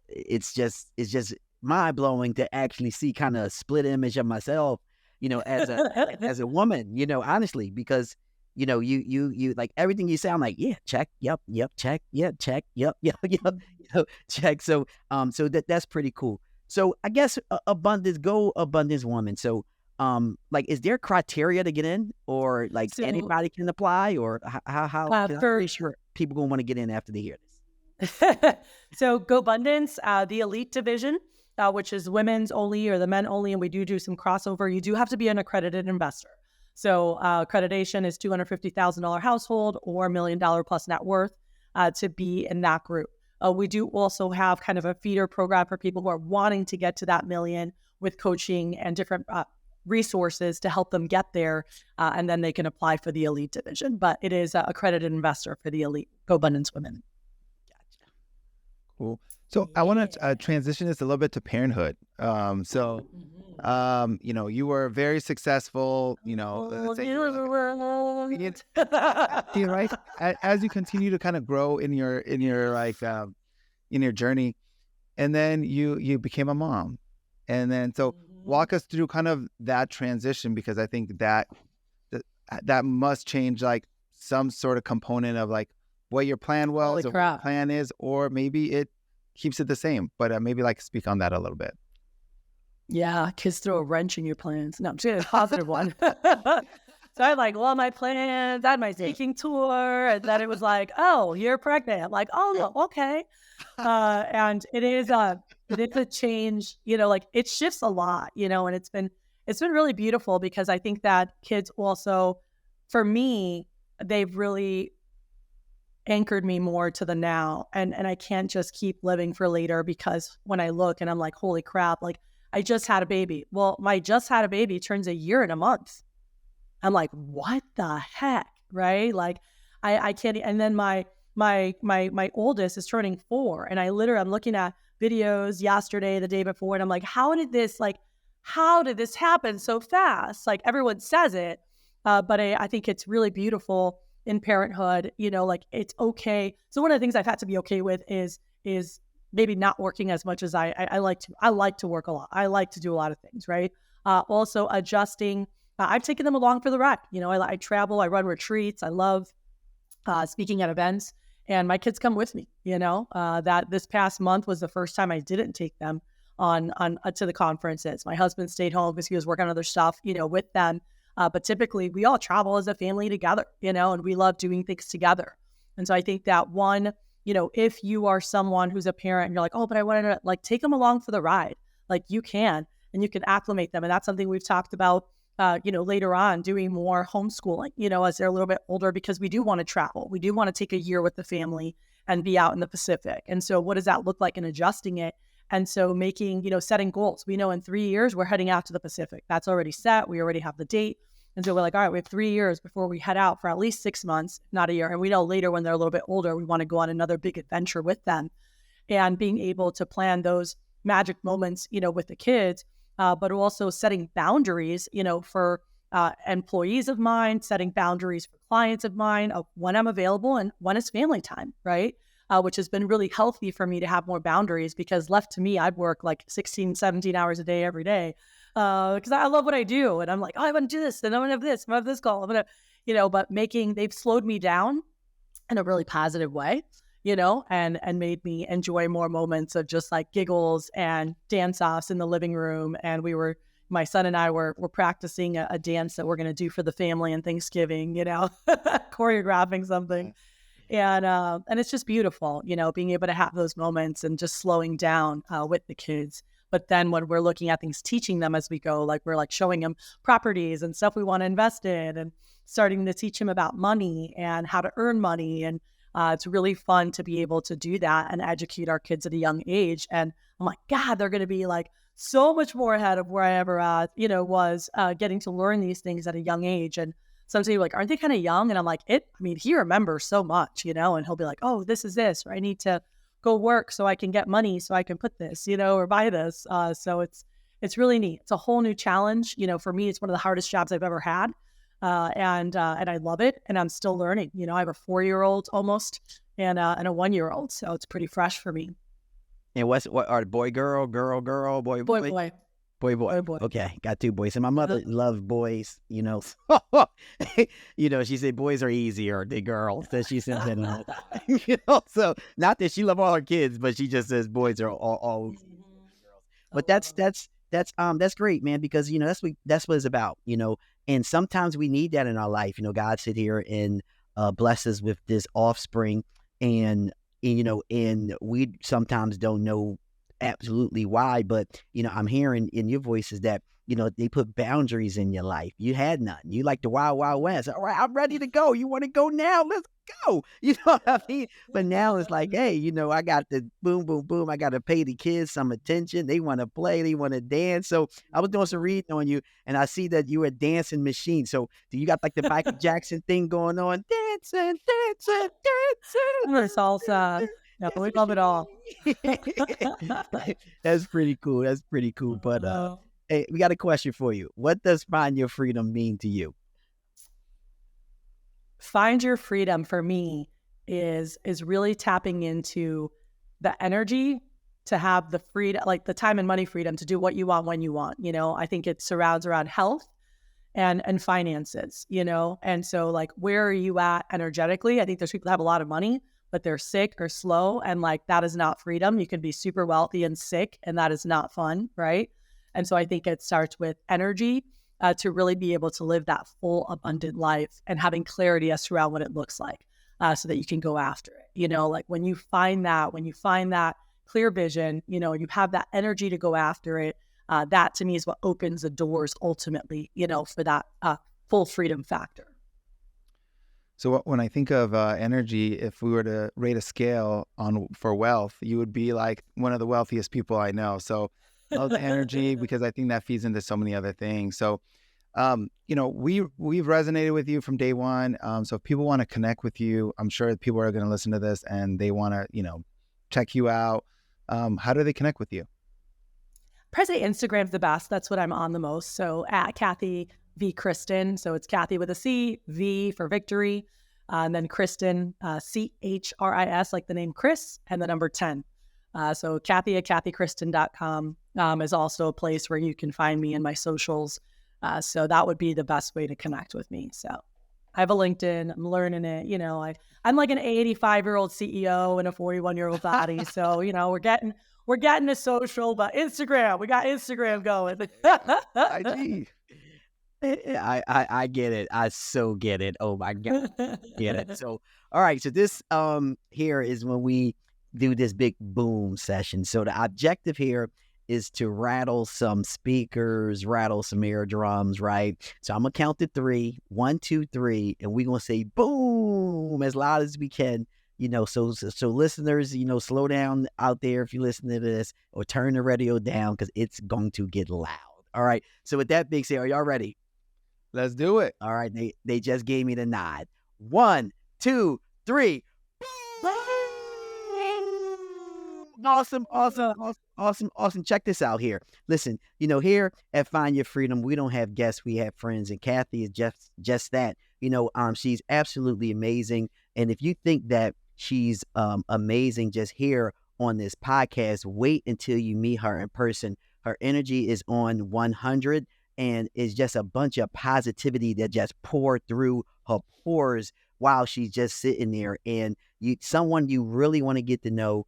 it's just mind blowing to actually see kind of a split image of myself, as a woman, honestly, because you like everything you say, I'm like, yeah, check, yep, check, yeah, check, yep, check. So that's pretty cool. So I guess abundance woman. So like, is there criteria to get in, or like anybody can apply, or how? I'm pretty sure people gonna want to get in after they hear this. So GoBundance, the elite division, which is women's only or the men only, and we do some crossover. You do have to be an accredited investor. So accreditation is $250,000 household or $1 million plus net worth to be in that group. We do also have kind of a feeder program for people who are wanting to get to that million with coaching and different resources to help them get there. And then they can apply for the elite division. But it is an accredited investor for the elite GoBundance women. Gotcha. Cool. So I want to transition this a little bit to parenthood. You know, you were very successful, you know, let's say right? As you continue to kind of grow in your like, in your journey, and then you became a mom. And then, so walk us through kind of that transition, because I think that must change like some sort of component of like what your plan was, or what your plan is, or maybe it keeps it the same, but maybe like speak on that a little bit. Yeah, kids throw a wrench in your plans. No, I'm just kidding, a positive one. So I like, well, my plans, I had my speaking tour, and then it was like, oh, you're pregnant. I'm like, oh, okay. And it is a change, you know, like it shifts a lot, you know, and it's been really beautiful, because I think that kids also, for me, they've really anchored me more to the now. And I can't just keep living for later, because when I look and I'm like, holy crap, like I just had a baby. Well, my just had a baby turns a year in a month. I'm like, what the heck? Right? Like I can't. And then my oldest is turning 4. And I'm looking at videos yesterday, the day before, and I'm like, how did this happen so fast? Like everyone says it, but I think it's really beautiful in parenthood, you know, like it's okay. So one of the things I've had to be okay with is maybe not working as much as I like to. I like to work a lot. I like to do a lot of things, right? Also adjusting. I've taken them along for the ride. You know, I travel, I run retreats. I love speaking at events, and my kids come with me. You know, that this past month was the first time I didn't take them on to the conferences. My husband stayed home because he was working on other stuff, you know, with them. But typically we all travel as a family together, you know, and we love doing things together. And so I think that one, you know, if you are someone who's a parent and you're like, oh, but I want to like take them along for the ride, like you can, and you can acclimate them. And that's something we've talked about, you know, later on, doing more homeschooling, you know, as they're a little bit older, because we do want to travel. We do want to take a year with the family and be out in the Pacific. And so what does that look like in adjusting it? And so making, you know, setting goals. We know in 3 years, we're heading out to the Pacific. That's already set. We already have the date. And so we're like, all right, we have 3 years before we head out for at least 6 months, not a year. And we know later when they're a little bit older, we want to go on another big adventure with them. And being able to plan those magic moments, you know, with the kids, but also setting boundaries, you know, for employees of mine, setting boundaries for clients of mine of when I'm available and when it's family time, right? Which has been really healthy for me to have more boundaries, because left to me, I'd work like 16, 17 hours a day, every day. Because I love what I do. And I'm like, oh, I want to do this. And I'm going to have this. I'm going to have this call. I'm going to, you know, but they've slowed me down in a really positive way, you know, and made me enjoy more moments of just like giggles and dance offs in the living room. And my son and I were practicing a dance that we're going to do for the family on Thanksgiving, you know, choreographing something. And it's just beautiful, you know, being able to have those moments and just slowing down with the kids. But then when we're looking at things, teaching them as we go, like we're like showing them properties and stuff we want to invest in, and starting to teach them about money and how to earn money. And it's really fun to be able to do that and educate our kids at a young age. And I'm like, God, they're going to be like so much more ahead of where I ever, you know, was getting to learn these things at a young age. And sometimes you're like, aren't they kind of young? And I'm like, he remembers so much, you know, and he'll be like, oh, this is this, or I need to go work so I can get money so I can put this, you know, or buy this. So it's really neat. It's a whole new challenge. You know, for me, it's one of the hardest jobs I've ever had. And I love it. And I'm still learning. You know, I have a 4-year-old almost and a 1-year-old. So it's pretty fresh for me. And what are boy, girl, boy? Boy. Okay, got 2 boys. And my mother loved boys, you know. You know, she said boys are easier than girls. So she said that all the time. You know, so not that she loves all her kids, but she just says boys are all easier than girls. But that's great, man, because you know that's what it's about, you know. And sometimes we need that in our life. You know, God sit here and bless us with this offspring, and you know, and we sometimes don't know absolutely why, but you know, I'm hearing in your voices that you know they put boundaries in your life. You had none. You like the wild west. All right, I'm ready to go. You want to go now? Let's go. You know what I mean? But now it's like, hey, I got the boom, boom, boom. I got to pay the kids some attention. They want to play. They want to dance. So I was doing some reading on you, and I see that you're a dancing machine. So do you got like the Michael Jackson thing going on? Dancing, dancing, dancing. Salsa. No, we love it all. That's pretty cool. That's pretty cool. But hey, we got a question for you. What does find your freedom mean to you? Find your freedom for me is really tapping into the energy to have the freedom, like the time and money freedom to do what you want when you want. I think it surrounds around health and finances, and so like, where are you at energetically? I think there's people that have a lot of money, but they're sick or slow, and like, that is not freedom. You can be super wealthy and sick, and that is not fun, right? And so I think it starts with energy to really be able to live that full, abundant life and having clarity as to around what it looks like, so that you can go after it. Like when you find that clear vision, you have that energy to go after it. That to me is what opens the doors ultimately, for that full freedom factor. So when I think of energy, if we were to rate a scale for wealth, you would be like one of the wealthiest people I know. So love the energy because I think that feeds into so many other things. So, we've resonated with you from day one. So if people want to connect with you, I'm sure people are going to listen to this and they want to, check you out. How do they connect with you? Probably Instagram's the best. That's what I'm on the most. So at Cathy V. Christen. So it's Cathy with a C, V for victory, and then Christen, CHRIS, like the name Chris, and the number 10. So Cathy at cathychristen.com is also a place where you can find me in my socials. So that would be the best way to connect with me. So I have a LinkedIn. I'm learning it. I'm like an 85-year-old CEO in a 41-year-old body. So, we're getting to social, but Instagram, we got Instagram going. IG. I get it. I so get it. Oh my God. Get it. So, all right. So this here is when we do this big boom session. So the objective here is to rattle some speakers, rattle some air drums, right? So I'm gonna count to 3, 1, 2, 3, and we're gonna say boom as loud as we can. So listeners, slow down out there if you listen to this, or turn the radio down because it's going to get loud. All right. So with that being said, are y'all ready? Let's do it. All right. They just gave me the nod. 1, 2, 3. Awesome. Check this out here. Listen, here at Find Your Freedom, we don't have guests, we have friends, and Cathy is just that. She's absolutely amazing. And if you think that she's amazing just here on this podcast, wait until you meet her in person. Her energy is on 100, and it's just a bunch of positivity that just pour through her pores while she's just sitting there. And someone you really want to get to know,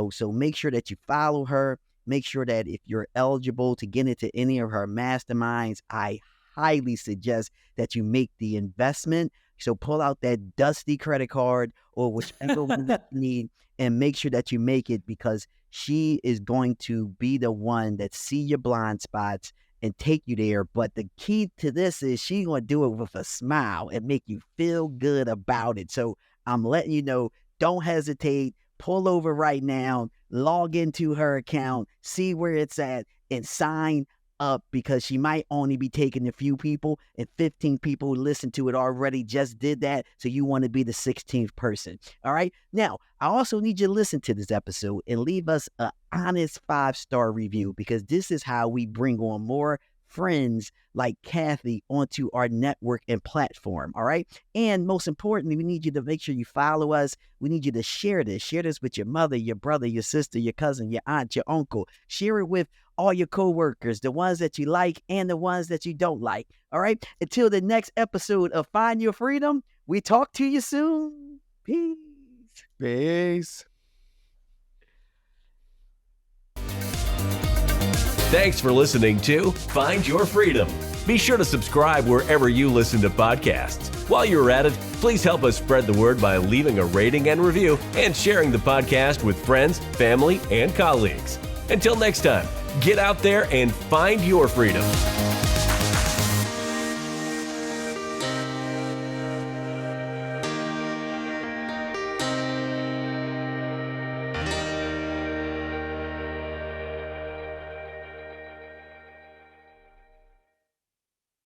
so make sure that you follow her. Make sure that if you're eligible to get into any of her masterminds, I highly suggest that you make the investment. So pull out that dusty credit card or whichever one you need and make sure that you make it, because she is going to be the one that see your blind spots and take you there. But the key to this is she's going to do it with a smile and make you feel good about it. So I'm letting you know, don't hesitate. Pull over right now, log into her account, see where it's at, and sign up, because she might only be taking a few people, and 15 people who listen to it already just did that. So you want to be the 16th person. All right. Now, I also need you to listen to this episode and leave us an honest 5-star review, because this is how we bring on more friends like Cathy onto our network and platform. All right. And most importantly, we need you to make sure you follow us. We need you to share this with your mother, your brother, your sister, your cousin, your aunt, your uncle. Share it with all your coworkers, the ones that you like and the ones that you don't like. All right. Until the next episode of Find Your Freedom, we talk to you soon. Peace. Thanks for listening to Find Your Freedom. Be sure to subscribe wherever you listen to podcasts. While you're at it, please help us spread the word by leaving a rating and review and sharing the podcast with friends, family, and colleagues. Until next time, get out there and find your freedom.